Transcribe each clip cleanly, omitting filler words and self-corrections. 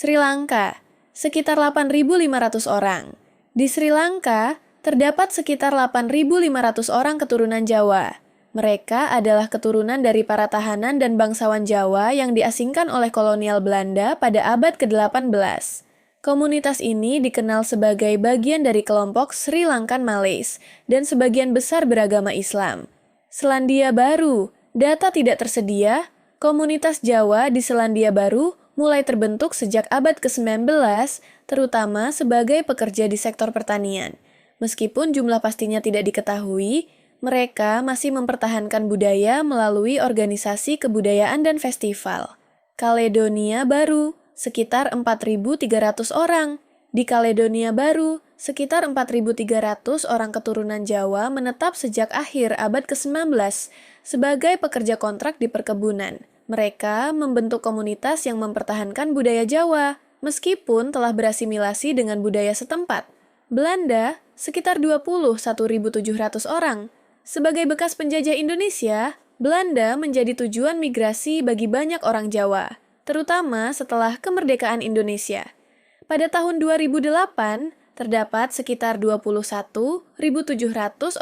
Sri Lanka, sekitar 8.500 orang. Di Sri Lanka, terdapat sekitar 8.500 orang keturunan Jawa. Mereka adalah keturunan dari para tahanan dan bangsawan Jawa yang diasingkan oleh kolonial Belanda pada abad ke-18. Komunitas ini dikenal sebagai bagian dari kelompok Sri Lankan Malays dan sebagian besar beragama Islam. Selandia Baru, data tidak tersedia. Komunitas Jawa di Selandia Baru mulai terbentuk sejak abad ke-19, terutama sebagai pekerja di sektor pertanian. Meskipun jumlah pastinya tidak diketahui, mereka masih mempertahankan budaya melalui organisasi kebudayaan dan festival. Kaledonia Baru, sekitar 4.300 orang. Di Kaledonia Baru, sekitar 4.300 orang keturunan Jawa menetap sejak akhir abad ke-19 sebagai pekerja kontrak di perkebunan. Mereka membentuk komunitas yang mempertahankan budaya Jawa, meskipun telah berasimilasi dengan budaya setempat. Belanda, sekitar 21.700 orang. Sebagai bekas penjajah Indonesia, Belanda menjadi tujuan migrasi bagi banyak orang Jawa, terutama setelah kemerdekaan Indonesia. Pada tahun 2008, terdapat sekitar 21.700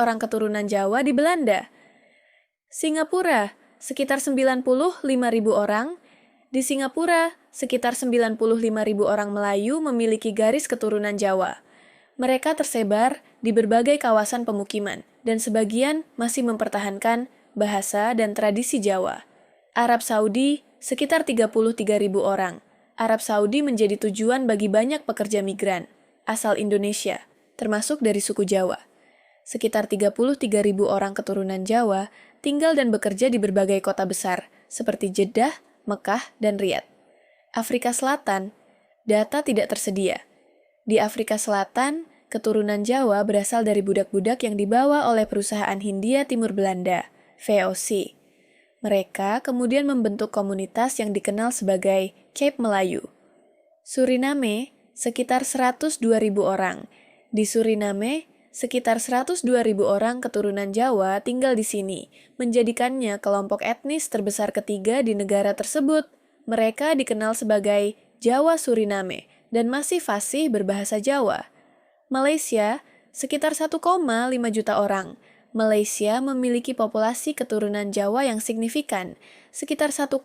orang keturunan Jawa di Belanda. Singapura, sekitar 95.000 orang. Di Singapura, sekitar 95.000 orang Melayu memiliki garis keturunan Jawa. Mereka tersebar di berbagai kawasan pemukiman, dan sebagian masih mempertahankan bahasa dan tradisi Jawa. Arab Saudi, sekitar 33.000 orang. Arab Saudi menjadi tujuan bagi banyak pekerja migran, asal Indonesia, termasuk dari suku Jawa. Sekitar 33.000 orang keturunan Jawa tinggal dan bekerja di berbagai kota besar, seperti Jeddah, Mekah, dan Riyadh. Afrika Selatan, data tidak tersedia. Di Afrika Selatan, keturunan Jawa berasal dari budak-budak yang dibawa oleh perusahaan Hindia Timur Belanda, VOC. Mereka kemudian membentuk komunitas yang dikenal sebagai Cape Melayu. Suriname, sekitar 102.000 orang. Di Suriname, sekitar 102.000 orang keturunan Jawa tinggal di sini, menjadikannya kelompok etnis terbesar ketiga di negara tersebut. Mereka dikenal sebagai Jawa Suriname dan masih fasih berbahasa Jawa. Malaysia, sekitar 1,5 juta orang. Malaysia memiliki populasi keturunan Jawa yang signifikan, sekitar 1,5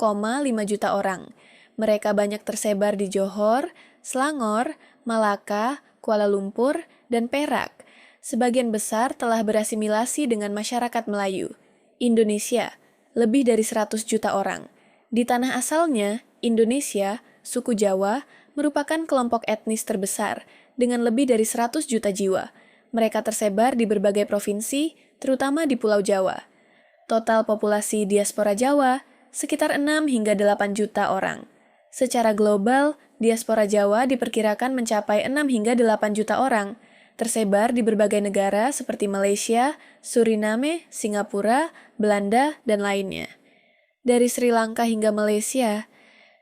juta orang. Mereka banyak tersebar di Johor, Selangor, Malaka, Kuala Lumpur, dan Perak. Sebagian besar telah berasimilasi dengan masyarakat Melayu. Indonesia, lebih dari 100 juta orang. Di tanah asalnya, Indonesia, suku Jawa, merupakan kelompok etnis terbesar dengan lebih dari 100 juta jiwa. Mereka tersebar di berbagai provinsi, terutama di Pulau Jawa. Total populasi diaspora Jawa sekitar 6 hingga 8 juta orang. Secara global, diaspora Jawa diperkirakan mencapai 6 hingga 8 juta orang, tersebar di berbagai negara seperti Malaysia, Suriname, Singapura, Belanda, dan lainnya. Dari Sri Lanka hingga Malaysia,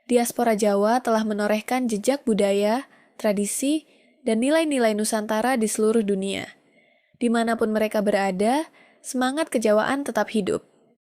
diaspora Jawa telah menorehkan jejak budaya, tradisi, dan nilai-nilai Nusantara di seluruh dunia. Dimanapun mereka berada, semangat kejawaan tetap hidup.